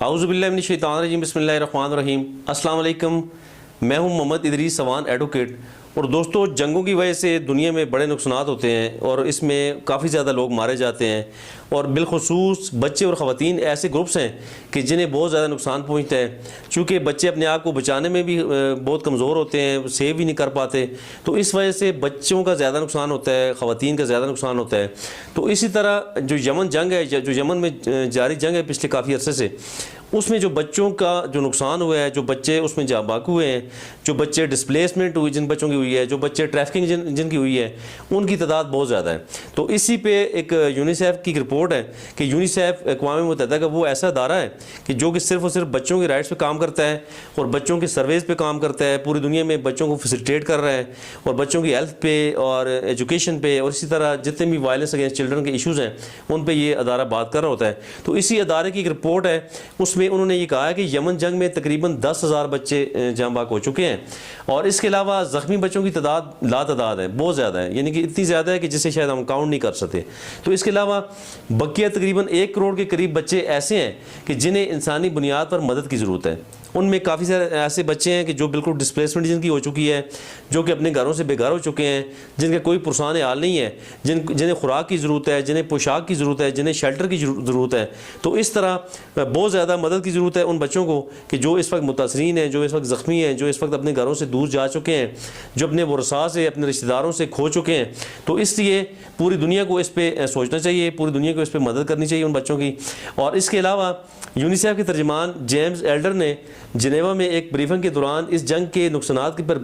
आऊज़ुबिल्लाहि मिनश्शैतानिर्रजीम बिस्मिल्लाहिर्रहमानिर्रहीम। अस्सलाम वालेकुम। मैं हूं मोहम्मद इदरीस सवान एडवोकेट। और दोस्तों, जंगों की वजह से दुनिया में बड़े नुकसानात होते हैं और इसमें काफ़ी ज़्यादा लोग मारे जाते हैं और बिलखुसूस बच्चे और ख़वातीन ऐसे ग्रुप्स हैं कि जिन्हें बहुत ज़्यादा नुकसान पहुंचता है। चूँकि बच्चे अपने आप को बचाने में भी बहुत कमज़ोर होते हैं, सेव भी नहीं कर पाते, तो इस वजह से बच्चों का ज़्यादा नुकसान होता है, ख़वातीन का ज़्यादा नुकसान होता है। तो इसी तरह जो यमन जंग है, जो यमन में जारी जंग है पिछले काफ़ी अरसे से, उसमें जो बच्चों का जो नुकसान हुआ है, जो बच्चे उसमें जाँ बाकू हुए हैं, जो बच्चे डिस्प्लेसमेंट हुई जिन बच्चों की हुई है, जो बच्चे ट्रैफिकिंग जिनकी हुई है, उनकी तादाद बहुत ज़्यादा है। तो इसी पे एक यूनिसेफ की रिपोर्ट है कि यूनिसेफ अक़वाम मुत्तहिदा का वो ऐसा अदारा है कि जो कि सिर्फ़ और सिर्फ बच्चों के राइट्स पे काम करता है और बच्चों के सर्वेज़ पे काम करता है, पूरी दुनिया में बच्चों को फैसिलिटेट कर रहा है और बच्चों की हेल्थ पे और एजुकेशन पे और इसी तरह जितने भी वायलेंस अगेंस्ट चिल्ड्रन के इशूज़ हैं उन पर ये अदारा बात कर रहा होता है। तो इसी अदारे की एक रिपोर्ट है, उसमें उन्होंने ये कहा है कि यमन जंग में तकरीबन 10,000 बच्चे जाँ बाक हो चुके हैं और इसके अलावा ज़ख्मी बच्चों की तादाद लातादाद है, बहुत ज़्यादा है, यानी कि इतनी ज़्यादा है कि जिसे शायद हम काउंट नहीं कर सकते। तो इसके अलावा बकिया तकरीबन 1 करोड़ के करीब बच्चे ऐसे हैं कि जिन्हें इंसानी बुनियाद पर मदद की ज़रूरत है। उनमें काफ़ी सारे ऐसे बच्चे हैं कि जो बिल्कुल डिस्प्लेसमेंट जिनकी हो चुकी है, जो कि अपने घरों से बेघर हो चुके हैं, जिनका कोई पुरसान हाल नहीं है, जिन्हें खुराक की ज़रूरत है, जिन्हें पोशाक की ज़रूरत है, जिन्हें शेल्टर की ज़रूरत है। तो इस तरह बहुत ज़्यादा मदद की ज़रूरत है उन बच्चों को कि जो इस वक्त मुतासरीन हैं, जो इस वक्त ज़ख्मी हैं, जो इस वक्त अपने घरों से दूर जा चुके हैं, जो अपने वरसा से, अपने रिश्तेदारों से खो चुके हैं। तो इसलिए पूरी दुनिया को इस पर सोचना चाहिए, पूरी दुनिया को इस पर मदद करनी चाहिए उन बच्चों की। और इसके अलावा यूनिसेफ के तर्जमान जेम्स एल्डर ने जिनेवा में एक ब्रीफिंग के दौरान इस जंग के नुकसानात के पर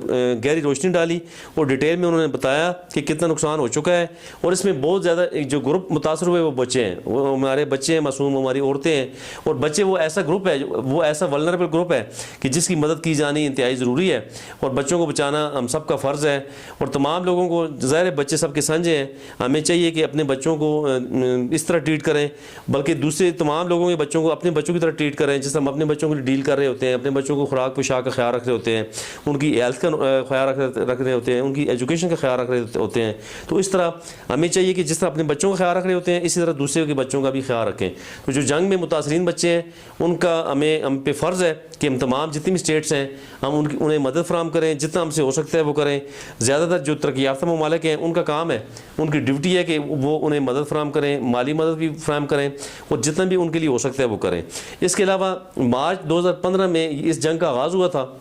गहरी रोशनी डाली और डिटेल में उन्होंने बताया कि कितना नुकसान हो चुका है। और इसमें बहुत ज़्यादा जो ग्रुप मुतासर हुए वो बच्चे हैं, वो हमारे बच्चे हैं, मासूम हमारी औरतें हैं। और बच्चे वो ऐसा ग्रुप है, वो ऐसा वल्नरेबल ग्रुप है कि जिसकी मदद की जानी इंतहाई ज़रूरी है और बच्चों को बचाना हम सब का फ़र्ज़ है। और तमाम लोगों को, ज़ाहिर है बच्चे सबके संजे हैं, हमें चाहिए कि अपने बच्चों को इस तरह ट्रीट करें, बल्कि दूसरे तमाम लोगों के बच्चों को अपने बच्चों की तरह ट्रीट करें जिस हम अपने बच्चों को डील कर रहे होते हैं। अपने बच्चों को खुराक पोशाक का ख्याल रख रहे होते हैं, उनकी हेल्थ का ख्याल रख रहे होते हैं, उनकी एजुकेशन का ख्याल रख रहे होते हैं। तो इस तरह हमें चाहिए कि जिस तरह अपने बच्चों का ख्याल रख रहे होते हैं, इसी तरह दूसरे के बच्चों का भी ख्याल रखें। तो जो जंग में मुतासरीन बच्चे हैं उनका हम पे फ़र्ज़ है कि हम तमाम जितनी भी स्टेट्स हैं हम उन्हें मदद फराम करें, जितना हमसे हो सकता है वो करें। ज़्यादातर जो तरक्की याफ्ता ममालिक हैं उनका काम है, उनकी ड्यूटी है कि वो उन्हें मदद फराम करें, माली मदद भी फराम करें और जितना भी उनके लिए हो सकता है वो करें। इसके अलावा मार्च 2015 में इस जंग का आगाज़ हुआ था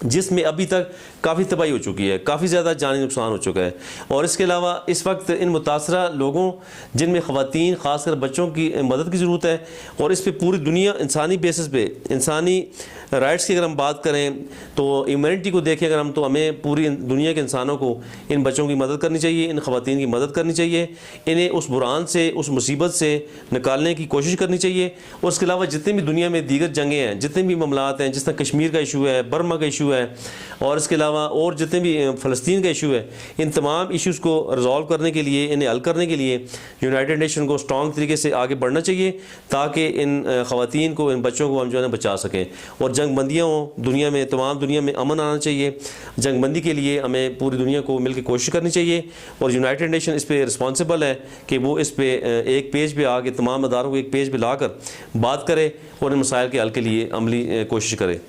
जिसमें अभी तक काफ़ी तबाही हो चुकी है, काफ़ी ज़्यादा जानी नुकसान हो चुका है। और इसके अलावा इस वक्त इन मुतासरा लोगों जिनमें ख़वातीन ख़ासकर बच्चों की मदद की ज़रूरत है और इस पर पूरी दुनिया इंसानी बेसिस पे, इंसानी राइट्स की अगर हम बात करें तो ह्यूमैनिटी को देखें अगर हम, तो हमें पूरी दुनिया के इंसानों को इन बच्चों की मदद करनी चाहिए, इन ख़वातीन की मदद करनी चाहिए, इन्हें उस बुरान से, उस मुसीबत से निकालने की कोशिश करनी चाहिए। और इसके अलावा जितने भी दुनिया में दीगर जंगें हैं, जितने भी मामलात हैं, जिस तरह कश्मीर का इशू है, बर्मा का इशू है और इसके अलावा और जितने भी फ़लस्तीन का इशू है, इन तमाम इश्यूज़ को रिजॉल्व करने के लिए, इन्हें हल करने के लिए यूनाइटेड नेशन को स्ट्रॉन्ग तरीके से आगे बढ़ना चाहिए ताकि इन ख़वातीन को, इन बच्चों को हम जो है बचा सकें और जंग बंदियाँ हों दुनिया में, तमाम दुनिया में अमन आना चाहिए। जंग बंदी के लिए हमें पूरी दुनिया को मिलकर कोशिश करनी चाहिए और यूनाइटेड नेशन इस पर रिस्पॉन्सिबल है कि वो इस पर एक पेज पर आके तमाम अदारों को एक पेज पर ला कर बात करे और इन मसाइल के हल के लिए अमली कोशिश करे।